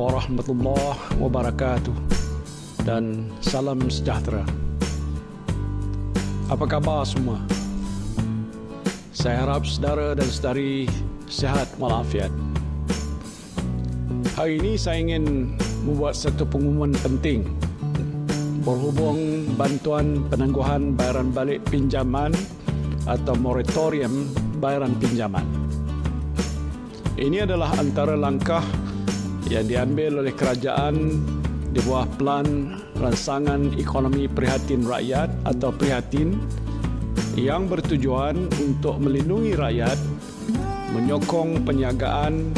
warahmatullahi wabarakatuh dan salam sejahtera. Apa khabar semua? Saya harap saudara dan saudari sihat walafiat. Hari ini saya ingin membuat satu pengumuman penting berhubung bantuan penangguhan bayaran balik pinjaman atau moratorium bayaran pinjaman. Ini adalah antara langkah yang diambil oleh kerajaan di bawah Pelan Rancangan Ekonomi Prihatin Rakyat atau Prihatin yang bertujuan untuk melindungi rakyat, menyokong perniagaan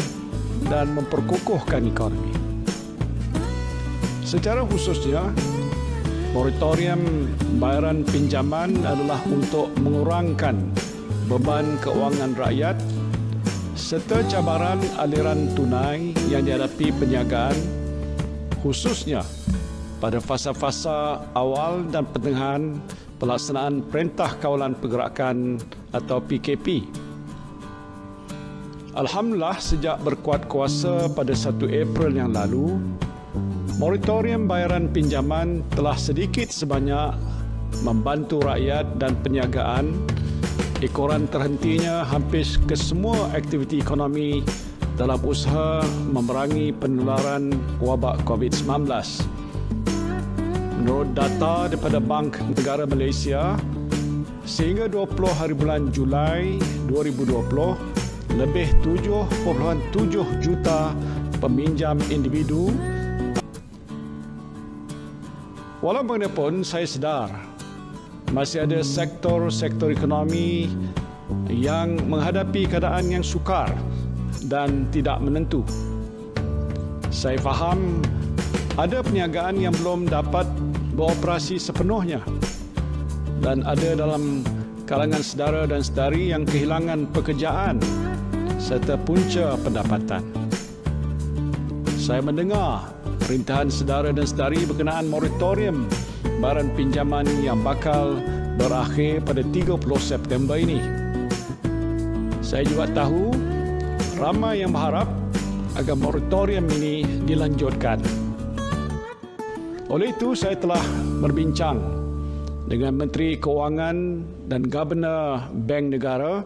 dan memperkukuhkan ekonomi. Secara khususnya, moratorium bayaran pinjaman adalah untuk mengurangkan beban keuangan rakyat serta cabaran aliran tunai yang dihadapi perniagaan, khususnya pada fasa-fasa awal dan pertengahan pelaksanaan Perintah Kawalan Pergerakan atau PKP. Alhamdulillah, sejak berkuat kuasa pada 1 April yang lalu, moratorium bayaran pinjaman telah sedikit sebanyak membantu rakyat dan perniagaan ekoran terhentinya hampir ke semua aktiviti ekonomi dalam usaha memerangi penularan wabak COVID-19. Menurut data daripada Bank Negara Malaysia, sehingga 20 hari bulan Julai 2020, lebih 7.7 juta peminjam individu. Walau bagaimanapun, saya sedar masih ada sektor-sektor ekonomi yang menghadapi keadaan yang sukar dan tidak menentu. Saya faham ada perniagaan yang belum dapat beroperasi sepenuhnya dan ada dalam kalangan saudara dan saudari yang kehilangan pekerjaan serta punca pendapatan. Saya mendengar perintahan saudara dan saudari berkenaan moratorium bayaran pinjaman yang bakal berakhir pada 30 September ini. Saya juga tahu ramai yang berharap agar moratorium ini dilanjutkan. Oleh itu, saya telah berbincang dengan Menteri Keuangan dan Governor Bank Negara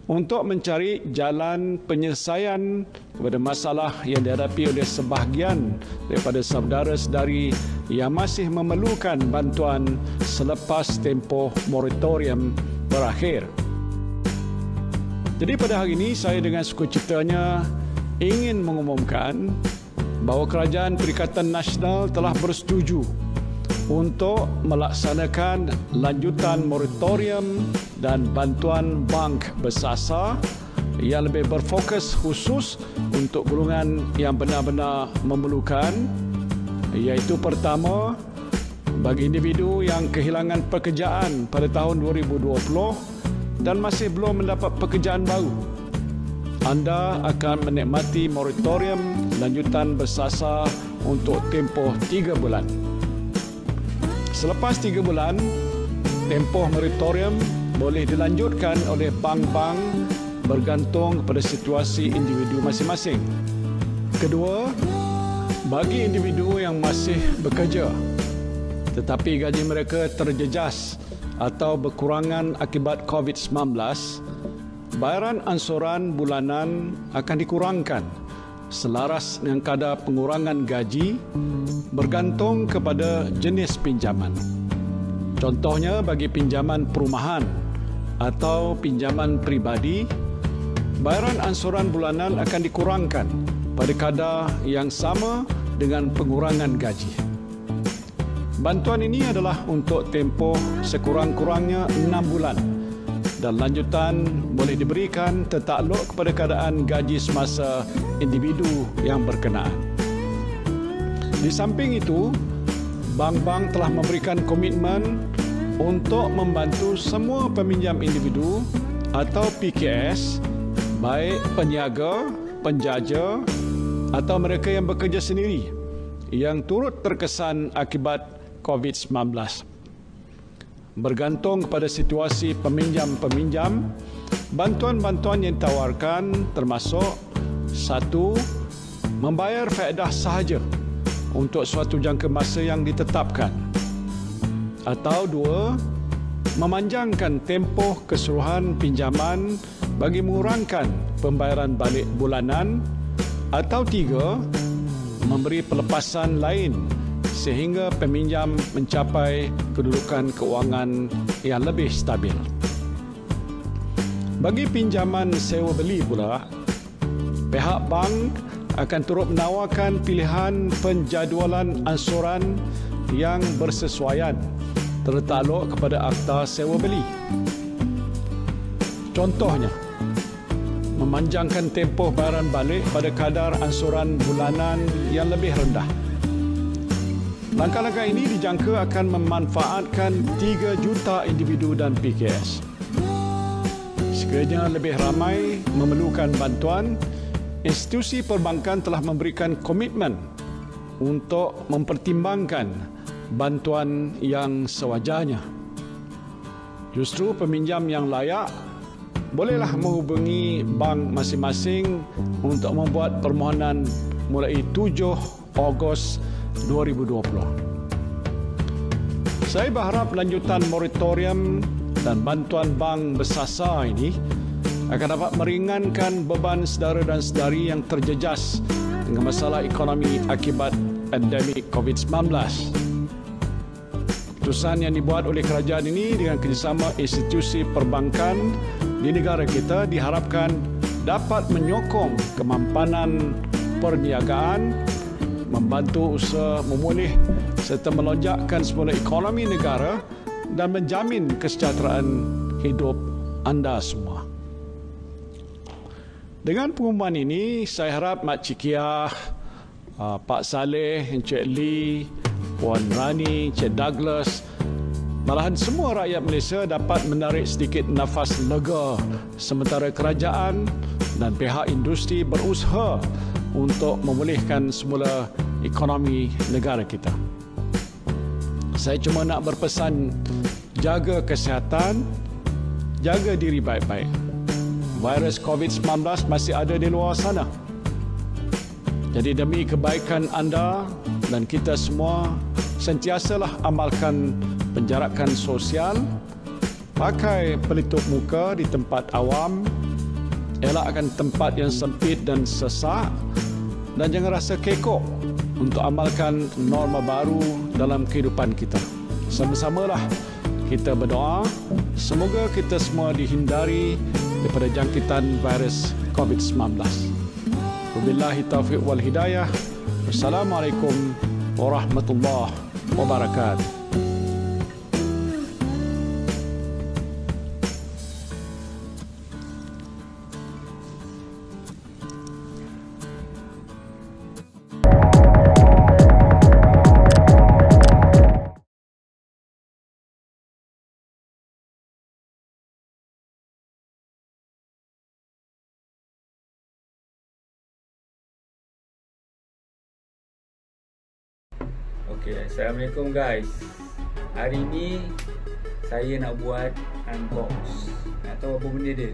untuk mencari jalan penyelesaian kepada masalah yang dihadapi oleh sebahagian daripada saudara-saudari yang masih memerlukan bantuan selepas tempoh moratorium berakhir. Jadi pada hari ini saya dengan sukacitanya ingin mengumumkan bahawa Kerajaan Perikatan Nasional telah bersetuju untuk melaksanakan lanjutan moratorium dan bantuan bank bersasar yang lebih berfokus khusus untuk golongan yang benar-benar memerlukan, iaitu pertama, bagi individu yang kehilangan pekerjaan pada tahun 2020 dan masih belum mendapat pekerjaan baru. Anda akan menikmati moratorium lanjutan bersasar untuk tempoh 3 bulan. Selepas 3 bulan, tempoh moratorium boleh dilanjutkan oleh bank-bank bergantung kepada situasi individu masing-masing. Kedua, bagi individu yang masih bekerja tetapi gaji mereka terjejas atau berkurangan akibat COVID-19, bayaran ansuran bulanan akan dikurangkan selaras dengan kadar pengurangan gaji bergantung kepada jenis pinjaman. Contohnya bagi pinjaman perumahan atau pinjaman peribadi, bayaran ansuran bulanan akan dikurangkan pada kadar yang sama dengan pengurangan gaji. Bantuan ini adalah untuk tempoh sekurang-kurangnya 6 bulan dan lanjutan boleh diberikan tertakluk kepada keadaan gaji semasa individu yang berkenaan. Di samping itu, bank-bank telah memberikan komitmen untuk membantu semua peminjam individu atau PKS, baik peniaga, penjaja atau mereka yang bekerja sendiri yang turut terkesan akibat COVID-19. Bergantung kepada situasi peminjam-peminjam, bantuan-bantuan yang ditawarkan termasuk 1. membayar faedah sahaja untuk suatu jangka masa yang ditetapkan. Atau 2, memanjangkan tempoh keseluruhan pinjaman bagi mengurangkan pembayaran balik bulanan. Atau 3, memberi pelepasan lain sehingga peminjam mencapai kedudukan keuangan yang lebih stabil. Bagi pinjaman sewa beli pula, pihak bank akan turut menawarkan pilihan penjadualan ansuran yang bersesuaian tertakluk kepada akta sewa beli. Contohnya, memanjangkan tempoh bayaran balik pada kadar ansuran bulanan yang lebih rendah. Langkah-langkah ini dijangka akan memanfaatkan 3 juta individu dan PKS. Sekiranya lebih ramai memerlukan bantuan, institusi perbankan telah memberikan komitmen untuk mempertimbangkan bantuan yang sewajarnya. Justru peminjam yang layak bolehlah menghubungi bank masing-masing untuk membuat permohonan mulai 7 Ogos 2020. Saya berharap lanjutan moratorium dan bantuan bank bersasar ini akan dapat meringankan beban saudara dan saudari yang terjejas dengan masalah ekonomi akibat pandemik COVID-19. Keputusan yang dibuat oleh kerajaan ini dengan kerjasama institusi perbankan di negara kita diharapkan dapat menyokong kemampanan perniagaan, membantu usaha memulih serta melonjakkan semula ekonomi negara dan menjamin kesejahteraan hidup anda semua. Dengan pengumuman ini, saya harap Mak Cik Kiah, Pak Saleh, Encik Lee, Puan Rani, Encik Douglas, malahan semua rakyat Malaysia dapat menarik sedikit nafas lega sementara kerajaan dan pihak industri berusaha untuk memulihkan semula ekonomi negara kita. Saya cuma nak berpesan, jaga kesihatan, jaga diri baik-baik. Virus COVID-19 masih ada di luar sana. Jadi demi kebaikan anda dan kita semua, sentiasalah amalkan penjarakan sosial, pakai pelitup muka di tempat awam, elakkan tempat yang sempit dan sesak, dan jangan rasa kekok untuk amalkan norma baru dalam kehidupan kita. Sama-samalah kita berdoa, semoga kita semua dihindari daripada jangkitan virus COVID-19. Wabillahi taufiq wal hidayah. Wassalamualaikum warahmatullahi wabarakatuh. Okay, Assalamualaikum guys. Hari ni saya nak buat unbox. Nak tahu apa benda dia?